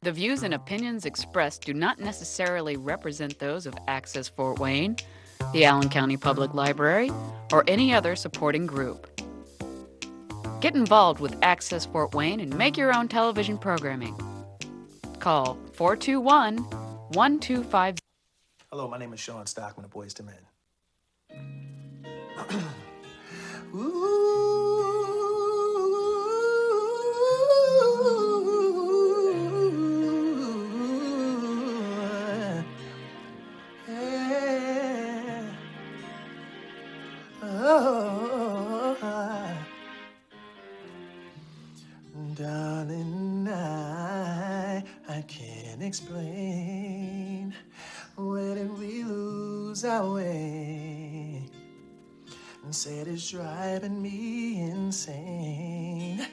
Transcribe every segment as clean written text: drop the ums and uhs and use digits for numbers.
The views and opinions expressed do not necessarily represent those of Access Fort Wayne, the Allen County Public Library, or any other supporting group. Get involved with Access Fort Wayne and make your own television programming. Call 421-1250. Hello, my name is Shawn, stockman of Boyz II Men. Ooh. Yeah. Oh, darling, I can't explain. Where did we lose our way? And said it's driving me insane.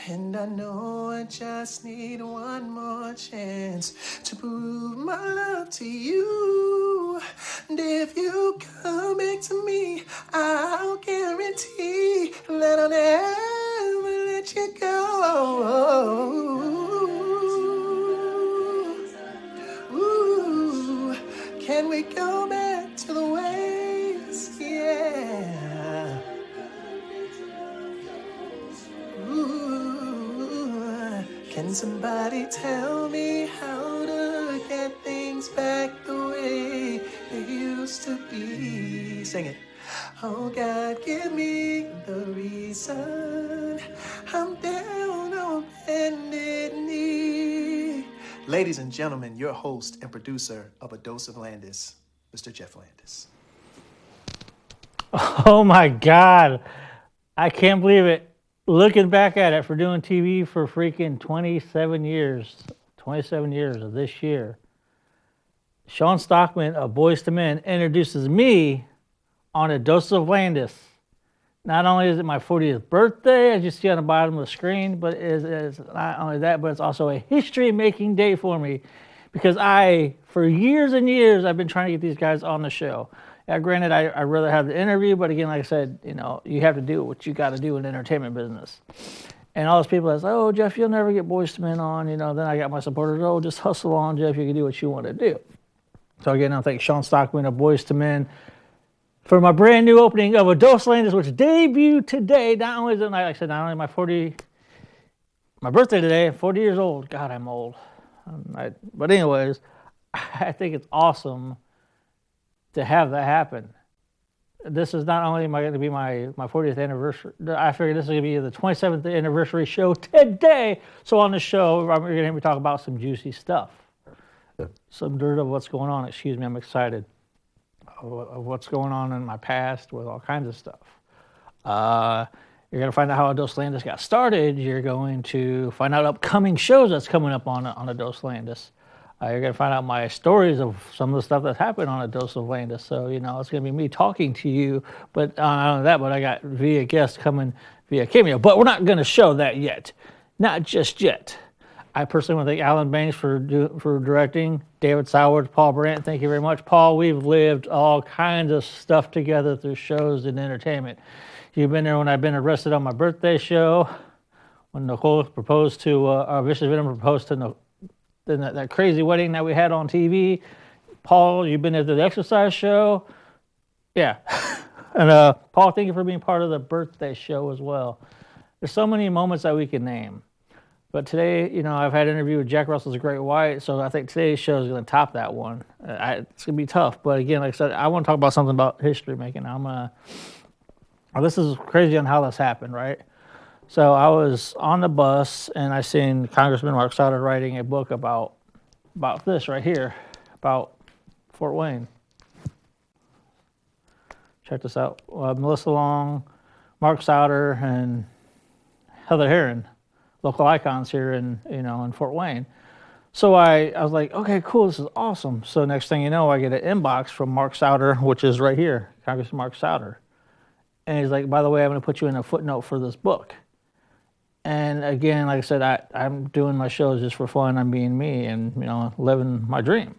And I know I just need one more chance to prove my love to you. And if you come back to me, I'll guarantee that I'll never let you go. Ooh, can we go back to the ways? Yeah. Ooh, can somebody tell me how to get things back the way they used to be? Sing it. Oh God, give me the reason I'm down on bended knee. Ladies and gentlemen, your host and producer of A Dose of Landis, Mr. Jeff Landis. Oh my God. I can't believe it. Looking back at it, for doing TV for freaking 27 years of this year, Shawn Stockman of Boyz II Men introduces me on A Dose of Landis. Not only is it my 40th birthday, as you see on the bottom of the screen, but it's not only that, but it's also a history-making day for me, because for years and years, I've been trying to get these guys on the show. Granted, I'd rather have the interview, but again, like I said, you have to do what you got to do in the entertainment business. And all those people that say, oh, Jeff, you'll never get Boyz II Men on, then I got my supporters, oh, just hustle on, Jeff, you can do what you want to do. So again, I thank Shawn Stockman of Boyz II Men for my brand new opening of A Dose of Landis, which debuted today. Not only is it, like I said, not only my birthday today, 40 years old. God, I'm old. But anyways, I think it's awesome to have that happen. This is not only going to be my 40th anniversary, I figured this is going to be the 27th anniversary show today. So on the show, you're going to hear me talk about some juicy stuff. Some dirt of what's going on. Excuse me, I'm excited. Of what's going on in my past with all kinds of stuff. You're going to find out how A Dose Landis got started. You're going to find out upcoming shows that's coming up on A Dose Landis. You're going to find out my stories of some of the stuff that's happened on A Dose of Landis. So, it's going to be me talking to you. But not only that, but I got via guest coming via cameo. But we're not going to show that yet. Not just yet. I personally want to thank Alan Banks for directing, David Soward, Paul Brandt, thank you very much. Paul, we've lived all kinds of stuff together through shows and entertainment. You've been there when I've been arrested on my birthday show, when Nicole proposed to, Vicious Venom proposed to that crazy wedding that we had on TV. Paul, you've been at the exercise show. Yeah. And Paul, thank you for being part of the birthday show as well. There's so many moments that we can name. But today, I've had an interview with Jack Russell's Great White, so I think today's show is going to top that one. It's going to be tough, but again, like I said, I want to talk about something about history making. This is crazy on how this happened, right? So I was on the bus, and I seen Congressman Mark Sauter writing a book about this right here, about Fort Wayne. Check this out. Melissa Long, Mark Sauter, and Heather Herron, local icons here in Fort Wayne. So I was like, okay, cool, this is awesome. So next thing you know, I get an inbox from Mark Sauter, which is right here, Congressman Mark Sauter. And he's like, by the way, I'm going to put you in a footnote for this book. And again, like I said, I'm doing my shows just for fun. I'm being me and, living my dream.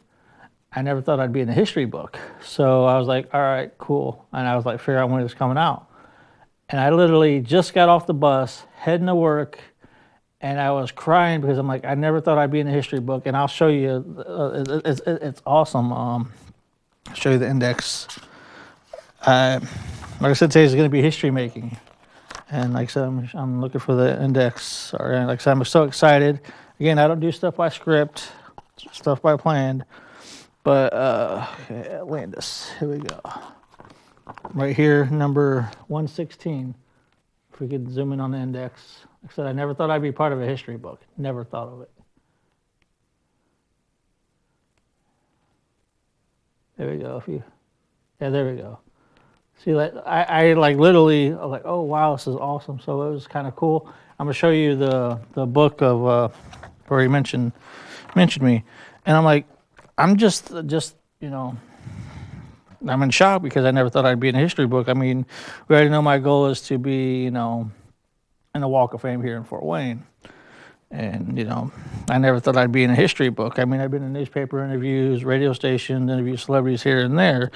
I never thought I'd be in a history book. So I was like, all right, cool. And I was like, figure out when it's coming out. And I literally just got off the bus, heading to work, and I was crying because I'm like, I never thought I'd be in a history book, and I'll show you. It's awesome. I'll show you the index. Like I said, today is going to be history making, and like I said, I'm looking for the index. Or like I said, I'm so excited. Again, I don't do stuff by script, stuff by plan, but okay, Landis. Here we go. Right here, number 116. If we could zoom in on the index. Like I said, I never thought I'd be part of a history book. Never thought of it. There we go. There we go. See, like I like literally, I was like, oh wow, this is awesome. So it was kind of cool. I'm gonna show you the book of where he mentioned me, and I'm like, I'm just you know, I'm in shock because I never thought I'd be in a history book. I mean, we already know my goal is to be, in the Walk of Fame here in Fort Wayne. And, I never thought I'd be in a history book. I mean, I've been in newspaper interviews, radio stations, interview celebrities here and there,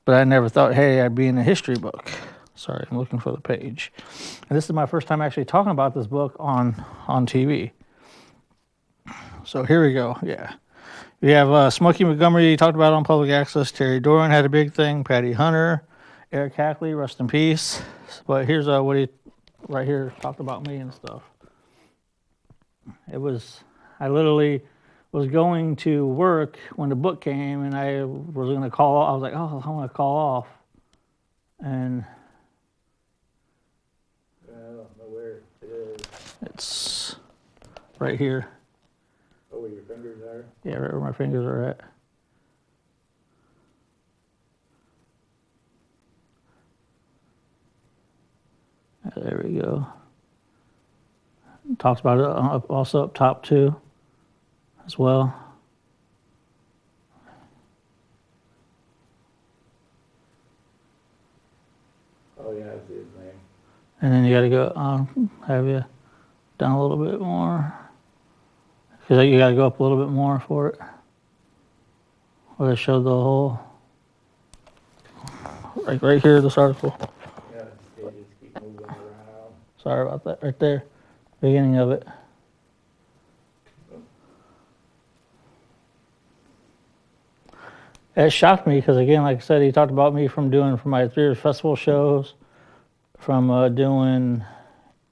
but I never thought, hey, I'd be in a history book. Sorry, I'm looking for the page. And this is my first time actually talking about this book on TV. So here we go, yeah. We have Smokey Montgomery, talked about on public access. Terry Doran had a big thing. Patty Hunter, Eric Hackley, rest in peace. But here's what he right here talked about me and stuff. I literally was going to work when the book came, and I was going to call off. I was like, oh, I want to call off. And I don't know where it is. It's right here. Oh, where your fingers are? Yeah, right where my fingers are at. There we go. Talks about it also up top too, as well. Oh yeah, I see his name. And then you got to go, have you down a little bit more, because you got to go up a little bit more for it. Where they showed the whole, like right here, this article. Yeah, they just keep moving around. Sorry about that, right there, beginning of it. It shocked me because, again, like I said, he talked about me from my 3 years festival shows, from doing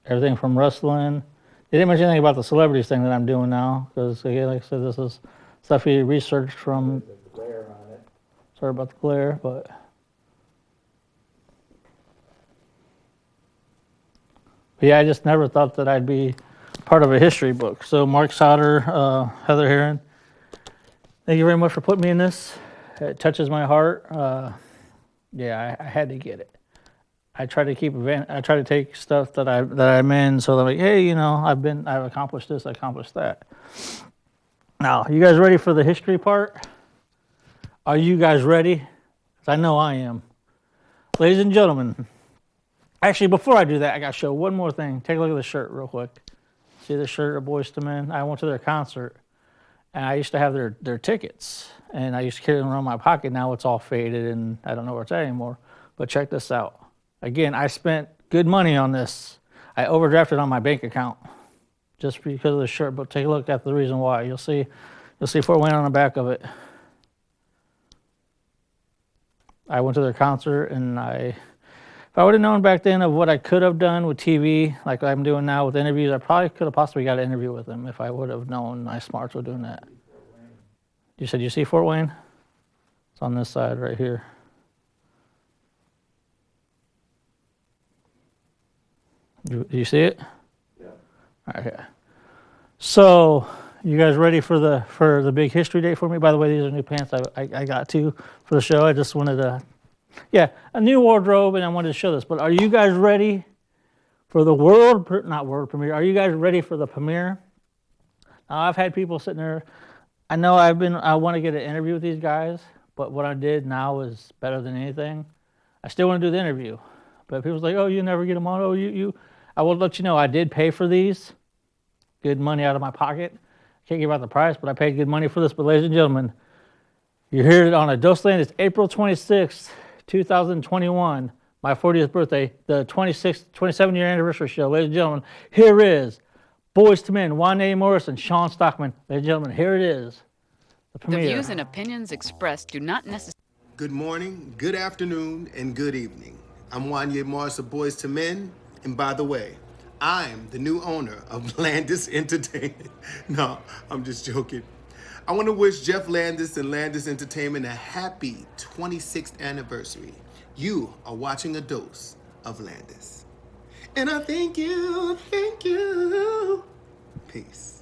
everything from wrestling. He didn't mention anything about the celebrities thing that I'm doing now, because, again, like I said, this is stuff he researched from. There's a glare on it. Sorry about the glare, but. But yeah, I just never thought that I'd be part of a history book. So Mark Sauter, Heather Heron, thank you very much for putting me in this. It touches my heart. Yeah, I had to get it. I try to take stuff that I'm in, so that I'm like, hey, I've accomplished this, I accomplished that. Now, you guys ready for the history part? Are you guys ready? 'Cause I know I am. Ladies and gentlemen, actually, before I do that, I got to show one more thing. Take a look at the shirt real quick. See the shirt of Boyz II Men? I went to their concert, and I used to have their tickets, and I used to carry them around in my pocket. Now it's all faded, and I don't know where it's at anymore. But check this out. Again, I spent good money on this. I overdrafted on my bank account just because of the shirt. But take a look at the reason why. You'll see Fort Wayne on the back of it. I went to their concert, and if I would have known back then of what I could have done with TV, like I'm doing now with interviews, I probably could have possibly got an interview with them if I would have known my smarts were doing that. You said you see Fort Wayne? It's on this side right here. Do you see it? Yeah. All right. Yeah. So, you guys ready for the big history day for me? By the way, these are new pants I got too for the show. I just wanted to, a new wardrobe, and I wanted to show this. But are you guys ready for the world premiere? Are you guys ready for the premiere? Now, I've had people sitting there. I know I want to get an interview with these guys, but what I did now is better than anything. I still want to do the interview, but people's like, oh, you never get them on. Oh, I will let you know I did pay for these. Good money out of my pocket. Can't give out the price, but I paid good money for this. But ladies and gentlemen, you're here on a Dos Land. It's April 26th, 2021, my 40th birthday, the 27-year anniversary show. Ladies and gentlemen, here is Boyz II Men, Wanya Morris and Shawn Stockman. Ladies and gentlemen, here it is. The The premiere. views and opinions expressed do not necessarily. Good morning, good afternoon, and good evening. I'm Wanya Morris of Boyz II Men, and by the way, I'm the new owner of Landis Entertainment. No, I'm just joking. I want to wish Jeff Landis and Landis Entertainment a happy 26th anniversary. You are watching a dose of Landis. And I thank you, thank you. Peace.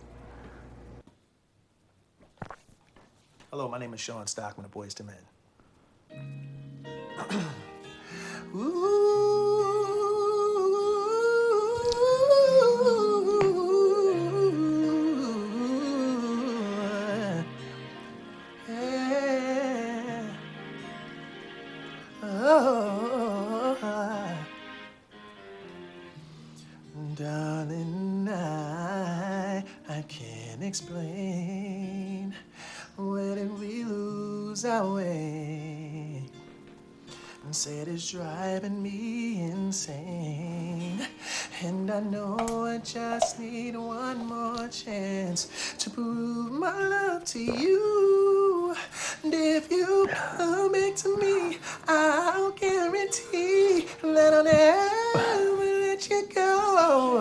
Hello, my name is Shawn Stockman of Boyz II Men. Ooh, yeah. Oh, darling, I can't explain. Where did we lose our way? And said it's driving me insane. And I know I just need one more chance to prove my love to you. And if you come back to me, I'll guarantee that I'll never let you go.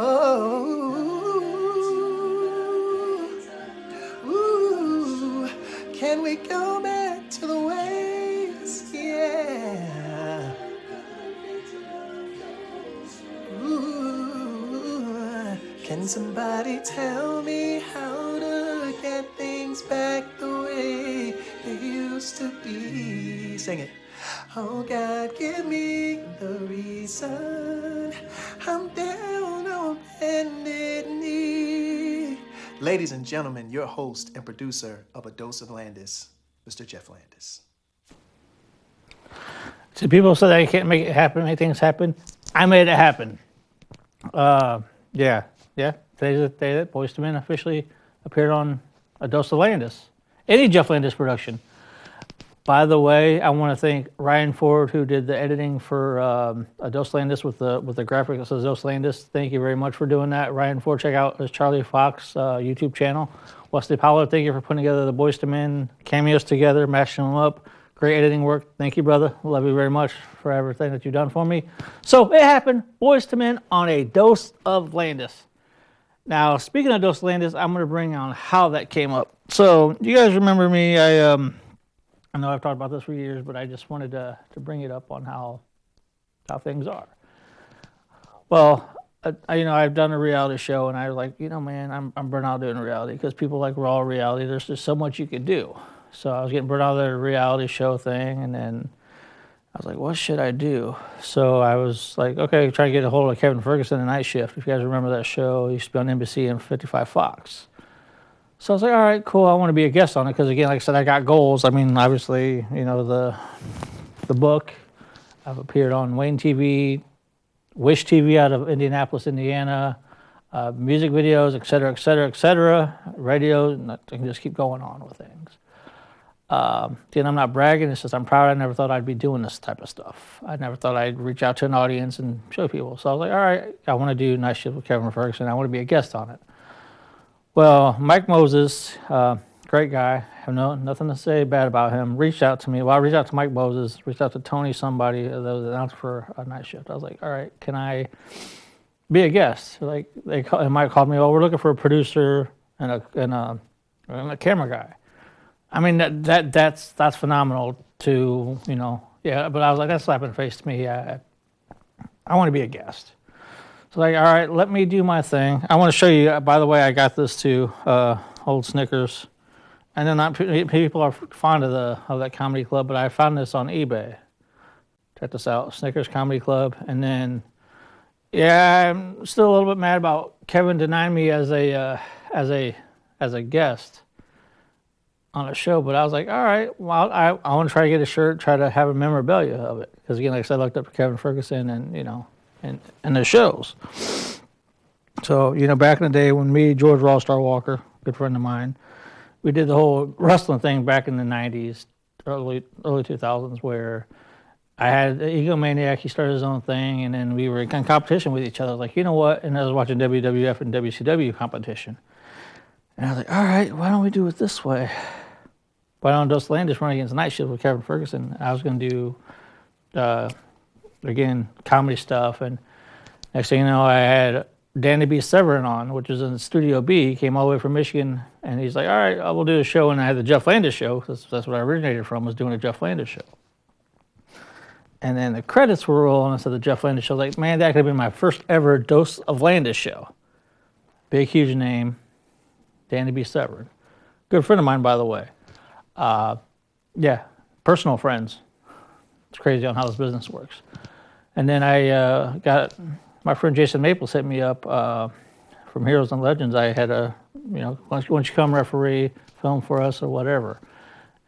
Ooh, can we go back to the ways? Yeah. Ooh, can somebody tell me how to get things back the way they used to be? Sing it. Oh God, give me the reason I'm down on bended knee. Ladies and gentlemen, your host and producer of A Dose of Landis, Mr. Jeff Landis. So people say they can't make it happen, make things happen. I made it happen. Yeah. Today's the day that Boyz II Men officially appeared on A Dose of Landis. Any Jeff Landis production. By the way, I want to thank Ryan Ford, who did the editing for A Dose of Landis with the graphic that says Dose of Landis. Thank you very much for doing that. Ryan Ford, check out his Charlie Fox YouTube channel. Wesley Powell, thank you for putting together the Boyz II Men cameos together, matching them up. Great editing work. Thank you, brother. Love you very much for everything that you've done for me. So it happened. Boyz II Men on A Dose of Landis. Now, speaking of Dose of Landis, I'm going to bring on how that came up. So you guys remember me? I know I've talked about this for years, but I just wanted to bring it up on how things are. Well, I've done a reality show, and I was like, man, I'm burnt out doing reality because people like raw reality. There's just so much you can do. So I was getting burnt out of the reality show thing, and then I was like, what should I do? So I was like, okay, try to get a hold of Kevin Ferguson, The Night Shift. If you guys remember that show, it used to be on NBC and 55 Fox. So I was like, all right, cool. I want to be a guest on it because, again, like I said, I got goals. I mean, obviously, the book. I've appeared on Wayne TV, Wish TV out of Indianapolis, Indiana, music videos, et cetera, et cetera, et cetera, radio. And I can just keep going on with things. Again, I'm not bragging. It's just I'm proud. I never thought I'd be doing this type of stuff. I never thought I'd reach out to an audience and show people. So I was like, all right, I want to do Night Shift with Kevin Ferguson. I want to be a guest on it. Well, Mike Moses, great guy. I have nothing to say bad about him. Reached out to me. Well, I reached out to Mike Moses. Reached out to Tony, somebody that was announced for a Night Shift. I was like, all right, can I be a guest? Like and Mike called me. Well, we're looking for a producer and a camera guy. I mean, that's phenomenal to, yeah, but I was like, that's slapping face to me. I want to be a guest. So like, all right, let me do my thing. I want to show you, by the way, I got this too, old Snickers. And then people are fond of that comedy club, but I found this on eBay. Check this out, Snickers Comedy Club. And then, yeah, I'm still a little bit mad about Kevin denying me as a guest on a show, but I was like, all right, well, I want to try to get a shirt, try to have a memorabilia of it. Because again, like I said, I looked up to Kevin Ferguson and, and the shows. So, back in the day when me, George Rawstar Walker, good friend of mine, we did the whole wrestling thing back in the 90s, early 2000s, where I had Egomaniac. He started his own thing, and then we were in competition with each other. Like, you know what? And I was watching WWF and WCW competition, and I was like, all right, why don't we do it this way? Why don't Dos Landis run against Night Shift with Kevin Ferguson? I was going to do, again, comedy stuff, and next thing you know, I had Danny B. Severin on, which was in Studio B. He came all the way from Michigan, and he's like, all right, I will do a show. And I had the Jeff Landis show. That's what I originated from, was doing a Jeff Landis show. And then the credits were rolling, and so the Jeff Landis show, like, man, that could have been my first ever Dose of Landis show. Big, huge name, Danny B. Severin. Good friend of mine, by the way. Yeah, personal friends. It's crazy on how this business works. And then I got my friend Jason Maples hit me up from Heroes and Legends. I had a, why don't you come referee, film for us or whatever.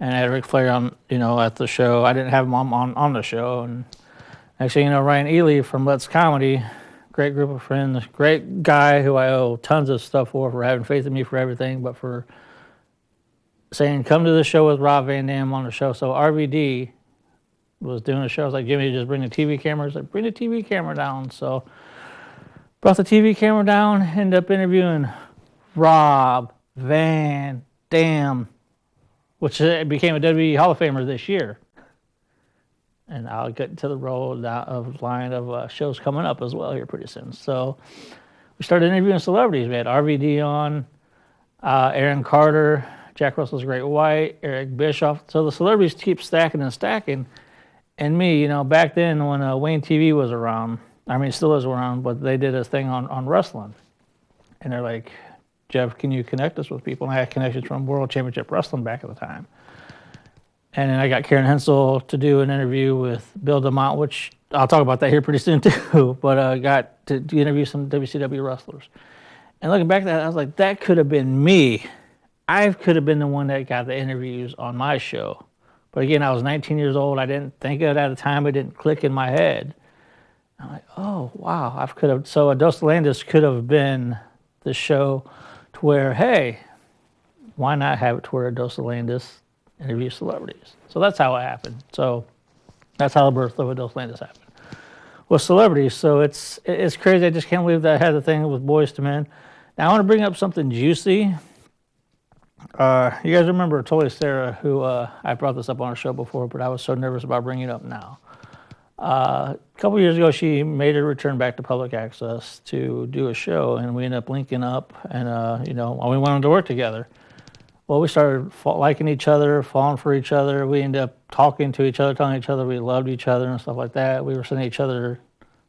And I had Ric Flair on, at the show. I didn't have him on the show. And next thing you know, Ryan Ely from Let's Comedy, great group of friends, great guy who I owe tons of stuff for having faith in me for everything, but for saying, come to the show with Rob Van Dam on the show. So RVD was doing a show. I was like, Jimmy, just bring the TV camera. He's like, bring the TV camera down. So brought the TV camera down, ended up interviewing Rob Van Dam, which became a WWE Hall of Famer this year. And I'll get to the road of line of shows coming up as well here pretty soon. So we started interviewing celebrities. We had RVD on, Aaron Carter, Jack Russell's Great White, Eric Bischoff. So the celebrities keep stacking and stacking. And me, back then when Wayne TV was around, I mean, it still is around, but they did a thing on wrestling. And they're like, Jeff, can you connect us with people? And I had connections from World Championship Wrestling back at the time. And then I got Karen Hensel to do an interview with Bill DeMont, which I'll talk about that here pretty soon too, but I got to interview some WCW wrestlers. And looking back at that, I was like, that could have been me. I could have been the one that got the interviews on my show. But again, I was 19 years old. I didn't think of it at the time. It didn't click in my head. I'm like, oh, wow. So Dos Landis could have been the show to where, hey, why not have it to where Dos Landis interview celebrities? So that's how it happened. So that's how the birth of Dos Landis happened. With celebrities. So it's crazy. I just can't believe that I had the thing with Boyz II Men. Now I want to bring up something juicy. You guys remember Totally Sarah, who I brought this up on our show before, but I was so nervous about bringing it up now. A couple years ago, she made a return back to public access to do a show, and we ended up linking up, and we wanted to work together. Well, we started liking each other, falling for each other. We ended up talking to each other, telling each other we loved each other and stuff like that. We were sending each other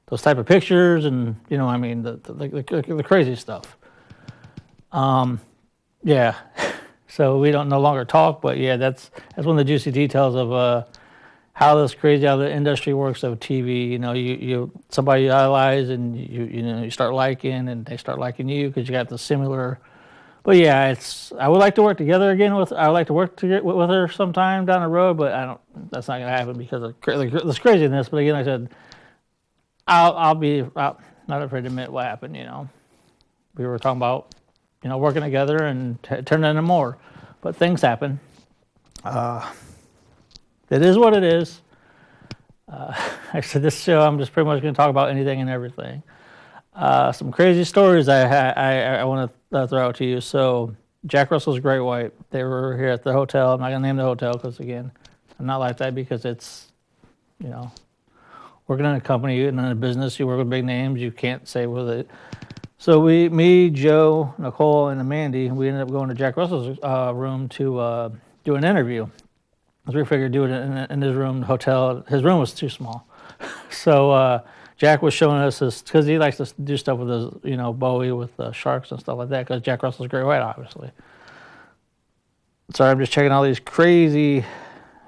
those type of pictures, and the crazy stuff. Yeah. So we don't no longer talk, but yeah, that's one of the juicy details of how the industry works of TV. You somebody you idolize, and you start liking, and they start liking you because you got the similar. But yeah, I would like to work together again I would like to work with her sometime down the road, but that's not gonna happen because of this craziness. But again, like I said, I'll be not afraid to admit what happened. We were talking about working together and turning into more. But things happen. It is what it is. I said this show, I'm just pretty much going to talk about anything and everything. Some crazy stories I want to throw out to you. So Jack Russell's Great White, they were here at the hotel. I'm not going to name the hotel because, again, I'm not like that because it's, working in a company and in a business, you work with big names, you can't say with it. So me, Joe, Nicole, and Mandy, we ended up going to Jack Russell's room to do an interview. Because we figured do it in his room, the hotel. His room was too small. So Jack was showing us because he likes to do stuff with his, Bowie with sharks and stuff like that, because Jack Russell's Great White, obviously. Sorry, I'm just checking all these crazy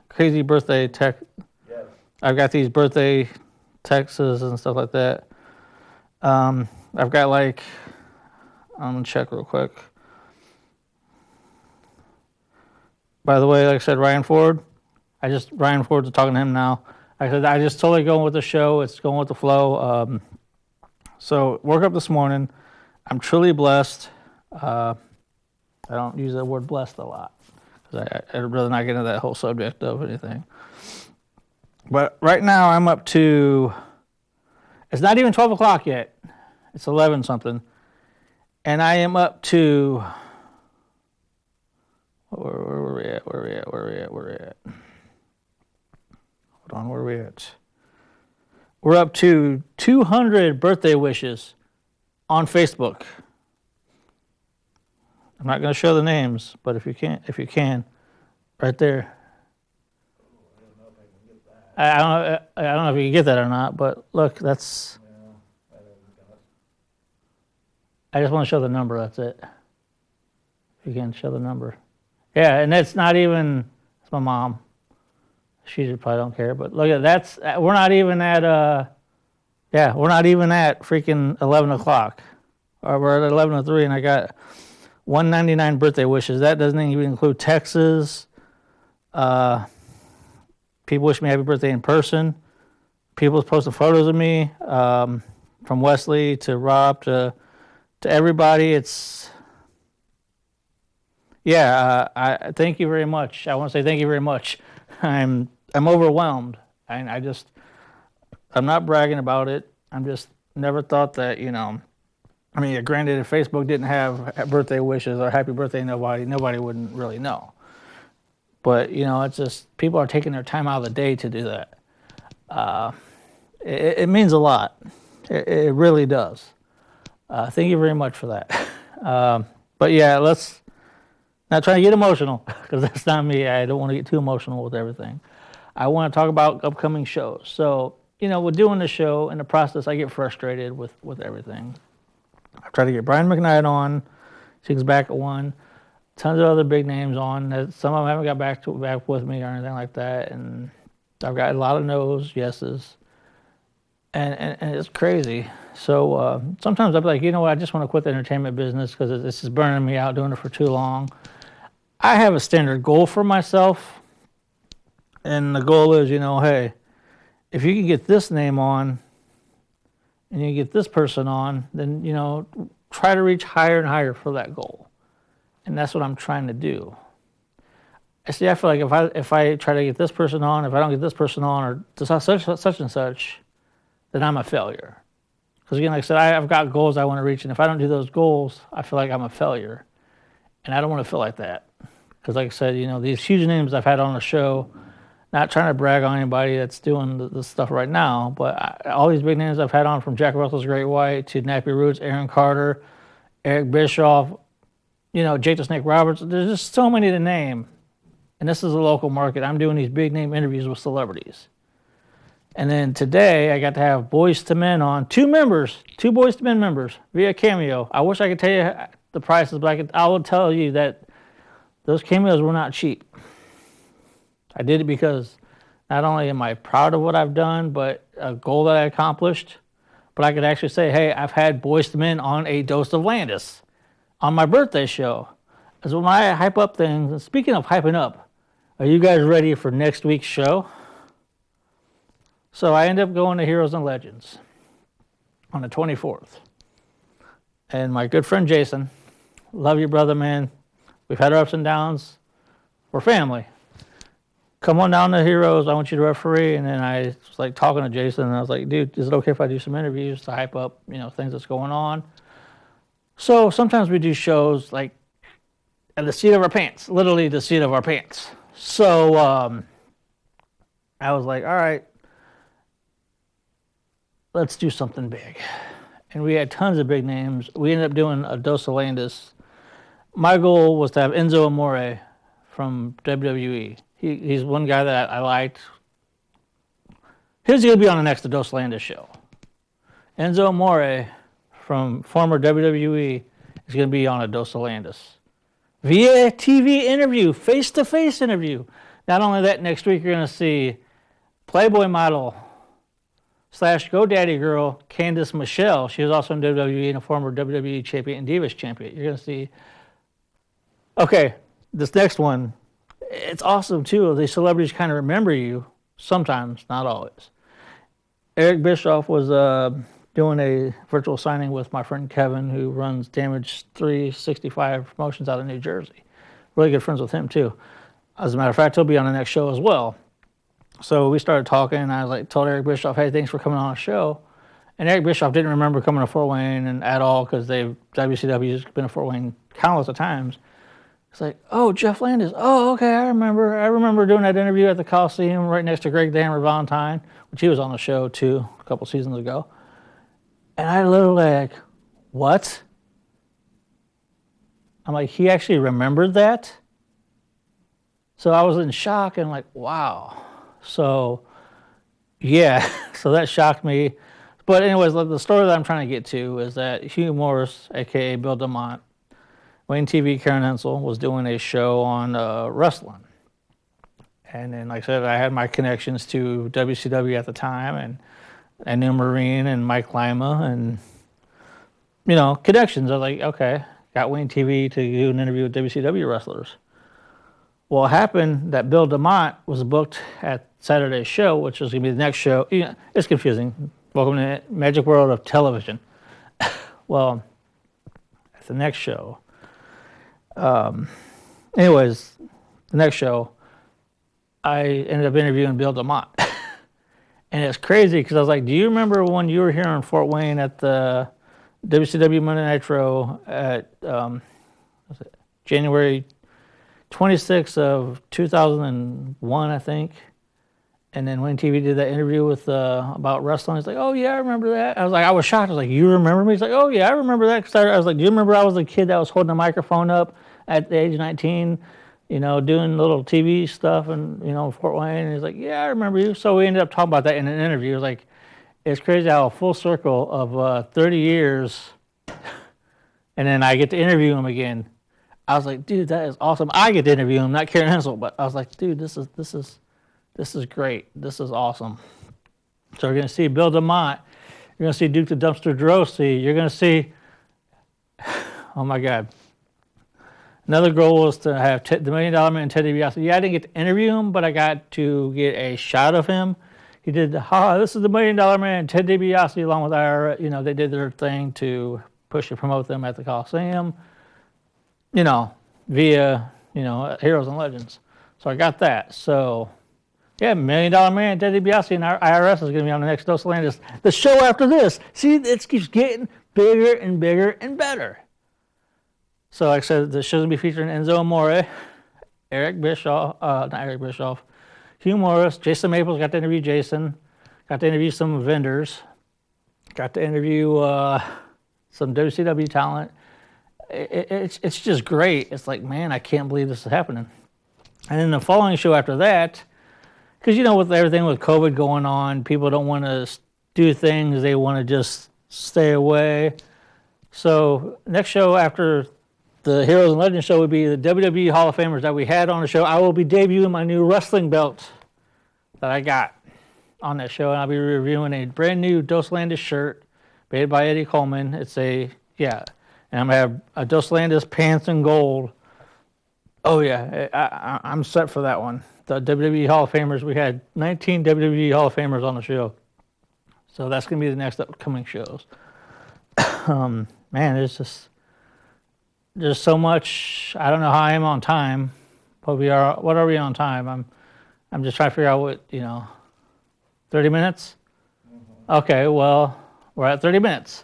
birthday tech. Yes. I've got these birthday texts and stuff like that. I've got I'm going to check real quick. By the way, like I said, Ryan Ford's talking to him now. I said, I just totally going with the show. It's going with the flow. So woke up this morning. I'm truly blessed. I don't use the word blessed a lot because I'd rather not get into that whole subject of anything. But right now I'm up to, it's not even 12 o'clock yet. It's 11 something. And I am up to, where are we at? Hold on, where are we at? We're up to 200 birthday wishes on Facebook. I'm not going to show the names, but if you can, right there. I don't know if you can get that or not, but look, that's. I just want to show the number. That's it. If you can show the number. Yeah, and that's not even. It's my mom. She probably don't care, but look at that's. We're not even at. We're not even at freaking 11 o'clock. Or we're at 11:03, and I got 199 birthday wishes. That doesn't even include texts. People wish me happy birthday in person. People posting photos of me, from Wesley to Rob to everybody. It's I thank you very much. I want to say thank you very much. I'm overwhelmed, and I'm not bragging about it. I'm just never thought that, I mean, granted, if Facebook didn't have birthday wishes or happy birthday, nobody wouldn't really know. But, it's just people are taking their time out of the day to do that. It means a lot. It really does. Thank you very much for that. But yeah, let's not try to get emotional, because that's not me. I don't want to get too emotional with everything. I want to talk about upcoming shows. So, with doing the show, in the process, I get frustrated with everything. I try to get Brian McKnight on. He's back at one. Tons of other big names on. Some of them haven't got back with me or anything like that. And I've got a lot of no's, yeses. And it's crazy. So sometimes I'm like, what, I just want to quit the entertainment business because this is burning me out doing it for too long. I have a standard goal for myself. And the goal is, hey, if you can get this name on and you get this person on, then, try to reach higher and higher for that goal. And that's what I'm trying to do. I feel like if I try to get this person on, if I don't get this person on, or such and such, then I'm a failure. Because again, like I said, I've got goals I want to reach, and if I don't do those goals, I feel like I'm a failure. And I don't want to feel like that. Because like I said, these huge names I've had on the show, not trying to brag on anybody that's doing the stuff right now, but all these big names I've had on, from Jack Russell's Great White to Nappy Roots, Aaron Carter, Eric Bischoff, Jake the Snake Roberts. There's just so many to name. And this is a local market. I'm doing these big name interviews with celebrities. And then today I got to have Boyz II Men on. Two Boyz II Men members via Cameo. I wish I could tell you the prices, but I will tell you that those cameos were not cheap. I did it because not only am I proud of what I've done, but a goal that I accomplished, but I could actually say, hey, I've had Boyz II Men on a dose of Landis on my birthday show. Because when I hype up things, and speaking of hyping up, are you guys ready for next week's show? So I end up going to Heroes and Legends on the 24th. And my good friend Jason, love you, brother, man. We've had our ups and downs. We're family. Come on down to Heroes. I want you to referee. And then I was like talking to Jason, and I was like, dude, is it okay if I do some interviews to hype up, things that's going on? So sometimes we do shows like at the seat of our pants, literally the seat of our pants. So I was like, all right, let's do something big. And we had tons of big names. We ended up doing a dose of Landis. My goal was to have Enzo Amore from WWE. He's one guy that I liked. He's going to be on the next Dose Landis show. Enzo Amore from former WWE is going to be on a Dose Landis. Via TV interview, face-to-face interview. Not only that, next week you're going to see Playboy model / GoDaddy girl Candice Michelle. She was also in WWE and a former WWE champion and Divas champion. You're going to see. Okay, this next one, it's awesome too. The celebrities kind of remember you sometimes, not always. Eric Bischoff was doing a virtual signing with my friend Kevin, who runs Damage 365 Promotions out of New Jersey. Really good friends with him too. As a matter of fact, he'll be on the next show as well. So we started talking, and I was like, told Eric Bischoff, hey, thanks for coming on the show. And Eric Bischoff didn't remember coming to Fort Wayne and at all because WCW's been to Fort Wayne countless of times. It's like, oh, Jeff Landis. Oh, okay, I remember. I remember doing that interview at the Coliseum right next to Greg the Hammer Valentine, which he was on the show too a couple seasons ago. And I literally like, what? I'm like, he actually remembered that? So I was in shock and like, wow. So, yeah, so that shocked me. But anyways, the story that I'm trying to get to is that Hugh Morris, a.k.a. Bill DeMott, Wayne TV, Karen Hensel, was doing a show on wrestling. And then, like I said, I had my connections to WCW at the time, and I knew Marine and Mike Lima and, connections. I was like, okay, got Wayne TV to do an interview with WCW wrestlers. Well, it happened that Bill DeMott was booked at Saturday's show, which was going to be the next show. It's confusing. Welcome to the Magic World of Television. Well, at the next show, anyways, the next show, I ended up interviewing Bill DeMott. And it's crazy because I was like, do you remember when you were here in Fort Wayne at the WCW Monday Nitro at January 26th of 2001, I think? And then Wayne TV did that interview with about wrestling. He's like, oh, yeah, I remember that. I was shocked. I was like, you remember me? He's like, oh, yeah, I remember that. Cause I was like, do you remember I was the kid that was holding the microphone up at the age of 19, doing little TV stuff and, Fort Wayne? And he's like, yeah, I remember you. So we ended up talking about that in an interview. It was like, it's crazy how a full circle of 30 years, and then I get to interview him again. I was like, dude, that is awesome. I get to interview him, not Karen Hensel, but I was like, dude, this is great. This is awesome. So we're going to see Bill DeMott. You're going to see Duke the Dumpster Drosy. You're going to see, oh my God. Another goal was to have the $1 Million Man and Ted DiBiase. Yeah, I didn't get to interview him, but I got to get a shot of him. He did, this is the $1 Million Man, Ted DiBiase, along with our, they did their thing to push and promote them at the Coliseum, via, Heroes and Legends. So I got that. So, yeah, $1 Million Man, Ted DiBiase, and our IRS is going to be on the next Dos Landis. The show after this. See, it keeps getting bigger and bigger and better. So, like I said, the show's going to be featuring Enzo Amore, not Eric Bischoff, Hugh Morris, Jason Maples. Got to interview Jason. Got to interview some vendors. Got to interview some WCW talent. It's just great. It's like, man, I can't believe this is happening. And then the following show after that, because, with everything with COVID going on, people don't want to do things. They want to just stay away. So next show after the Heroes and Legends show would be the WWE Hall of Famers that we had on the show. I will be debuting my new wrestling belt that I got on that show, and I'll be reviewing a brand new Dos Landis shirt made by Eddie Coleman. And I'm going to have a Dos Landis pants in gold. Oh, yeah, I'm set for that one. The WWE Hall of Famers, we had 19 WWE Hall of Famers on the show. So that's going to be the next upcoming shows. Man, there's so much. I don't know how I am on time, but what are we on time? I'm just trying to figure out what, 30 minutes? Mm-hmm. Okay, well, we're at 30 minutes.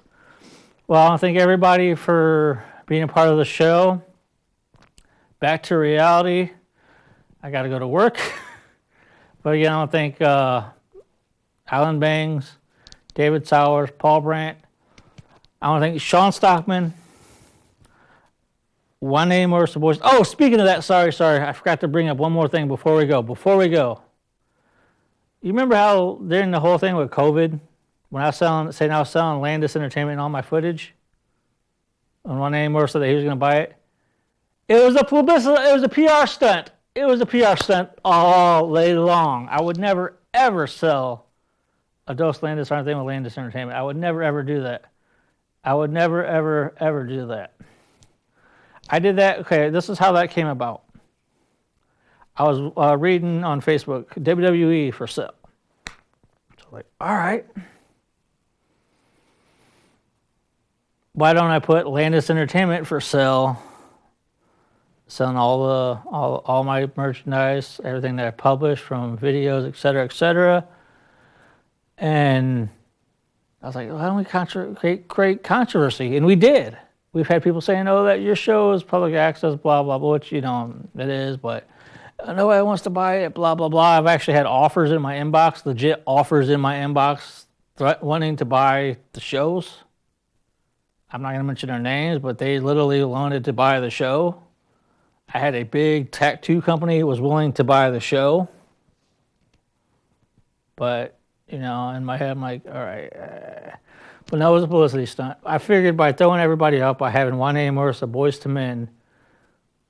Well, I want to thank everybody for being a part of the show. Back to reality. I got to go to work. But again, I want to thank Alan Bangs, David Sowers, Paul Brandt. I want to thank Shawn Stockman, Wanya Morris, the boys. Oh, speaking of that, sorry. I forgot to bring up one more thing before we go. You remember how during the whole thing with COVID, when I was selling Landis Entertainment and all my footage, and Wanya Morris said that he was going to buy it? It was a publicity. It was a PR stunt. It was a PR stunt all day long. I would never, ever sell a Dos Landis or anything with Landis Entertainment. I would never, ever do that. I would never, ever, ever do that. I did that. Okay, this is how that came about. I was reading on Facebook, WWE for sale. So like, all right. Why don't I put Landis Entertainment for sale selling all my merchandise, everything that I publish, from videos, et cetera, et cetera. And I was like, why don't we create controversy? And we did. We've had people saying, oh, that your show is public access, blah, blah, blah, which, it is, but nobody wants to buy it, blah, blah, blah. I've actually had offers in my inbox, legit offers in my inbox, wanting to buy the shows. I'm not going to mention their names, but they literally wanted to buy the show. I had a big tattoo company that was willing to buy the show. But, in my head, I'm like, all right. But no, it was a publicity stunt. I figured by throwing everybody up, by having Wanya and Morris, the Boyz II Men,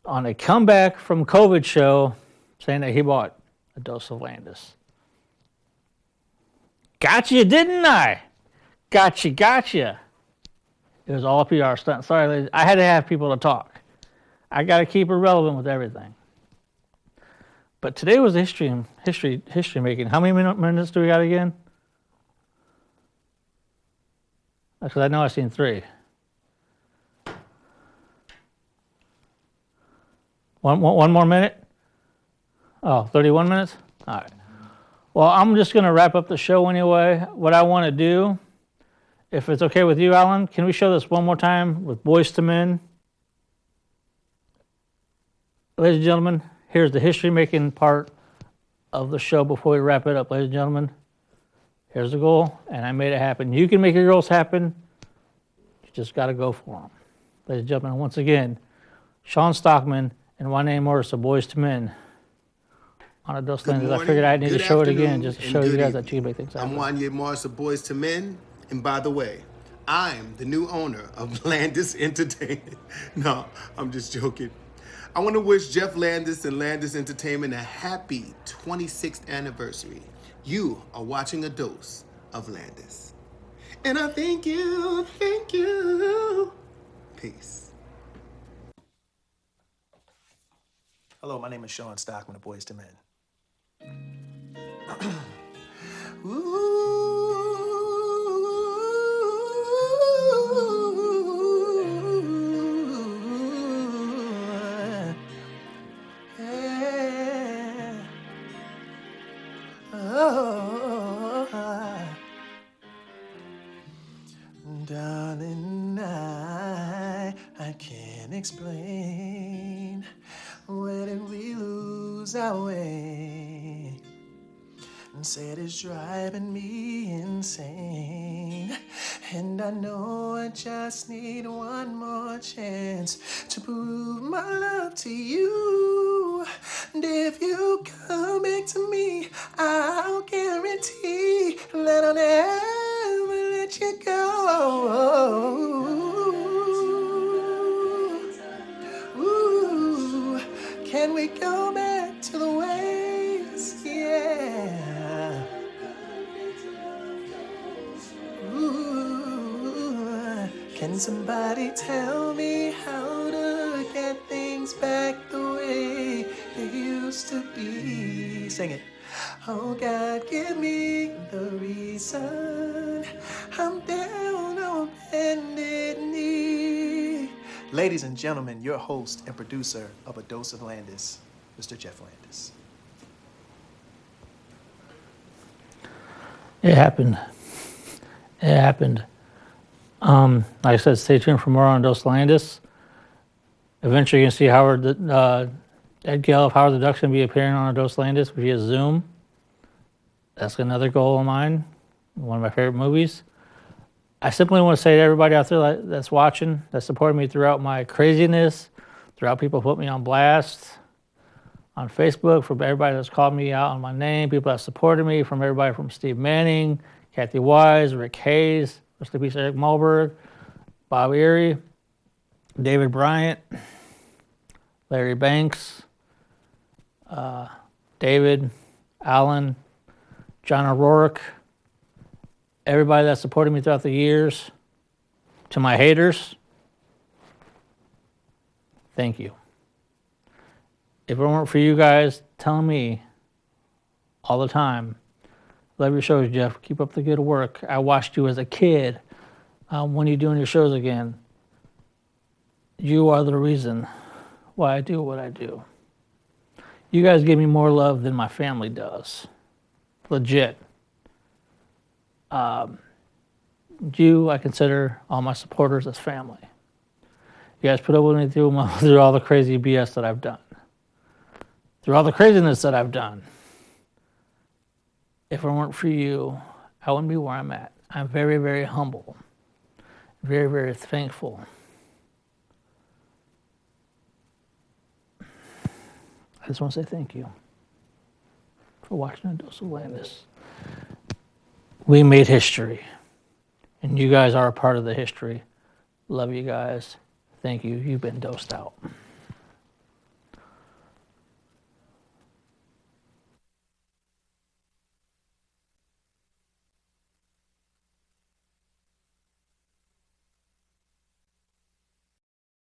on a comeback from COVID show, saying that he bought a dose of Landis. Gotcha, didn't I? Gotcha. It was all a PR stunt. Sorry, ladies. I had to have people to talk. I got to keep it relevant with everything. But today was history making. How many minutes do we got again? Because I know I've seen 3. One more minute? Oh, 31 minutes? All right. Well, I'm just going to wrap up the show anyway. What I want to do, if it's okay with you, Alan, can we show this one more time with Boyz II Men? Ladies and gentlemen, here's the history-making part of the show before we wrap it up, ladies and gentlemen. Here's the goal, and I made it happen. You can make your goals happen. You just got to go for them. Ladies and gentlemen, once again, Shawn Stockman and Wanya Morris, the Boyz II Men, on a dose Landis. I figured I need to show it again just to show you guys that you can make things happen. I'm Wanya Morris, the Boyz II Men, and by the way, I'm the new owner of Landis Entertainment. No, I'm just joking. I want to wish Jeff Landis and Landis Entertainment a happy 26th anniversary. You are watching a dose of Landis. And I thank you. Peace. Hello, my name is Shawn Stockman of Boyz II Men. Ooh, yeah. Oh, darling, I can't explain. Where did we lose our way? And said it's driving me insane. And I know I just need one more chance to prove my love to you. And if you come back to me, I'll guarantee that I'll never let you go. Can we go back to the ways? Yeah. Ooh. Can somebody tell me how to get things back the way they used to be? Sing it. Oh God, give me the reason I'm down on bended knee. Ladies and gentlemen, your host and producer of A Dose of Landis, Mr. Jeff Landis. It happened. Like I said, stay tuned for more on Dose Landis. Eventually, you're going to see Ed Gale of Howard the Duck's going to be appearing on a Dose Landis via Zoom. That's another goal of mine. One of my favorite movies. I simply want to say to everybody out there that's watching, that supported me throughout my craziness, throughout people put me on blast on Facebook, from everybody that's called me out on my name, people that supported me, from everybody from Steve Manning, Kathy Wise, Rick Hayes, rest in peace, Eric Mulberg, Bob Erie, David Bryant, Larry Banks, David, Alan, John O'Rourke, everybody that supported me throughout the years, to my haters, thank you. If it weren't for you guys telling me all the time, love your shows, Jeff, keep up the good work. I watched you as a kid. When are you doing your shows again? You are the reason why I do what I do. You guys give me more love than my family does. Legit. I consider all my supporters as family. You guys put up with me through all the crazy BS that I've done. Through all the craziness that I've done. If it weren't for you, I wouldn't be where I'm at. I'm very, very humble. Very, very thankful. I just want to say thank you for watching A Dose of Landis. We made history, and you guys are a part of the history. Love you guys. Thank you. You've been dosed out.